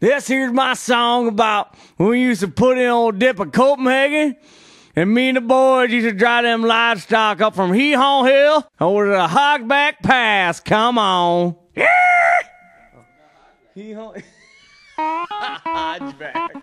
This here's my song about when we used to put in old dip of Copenhagen. And me and the boys used to drive them livestock up from Hee-Haw Hill over to the Hogback Pass. Come on. Yeah! Hee-Haw. Hogback.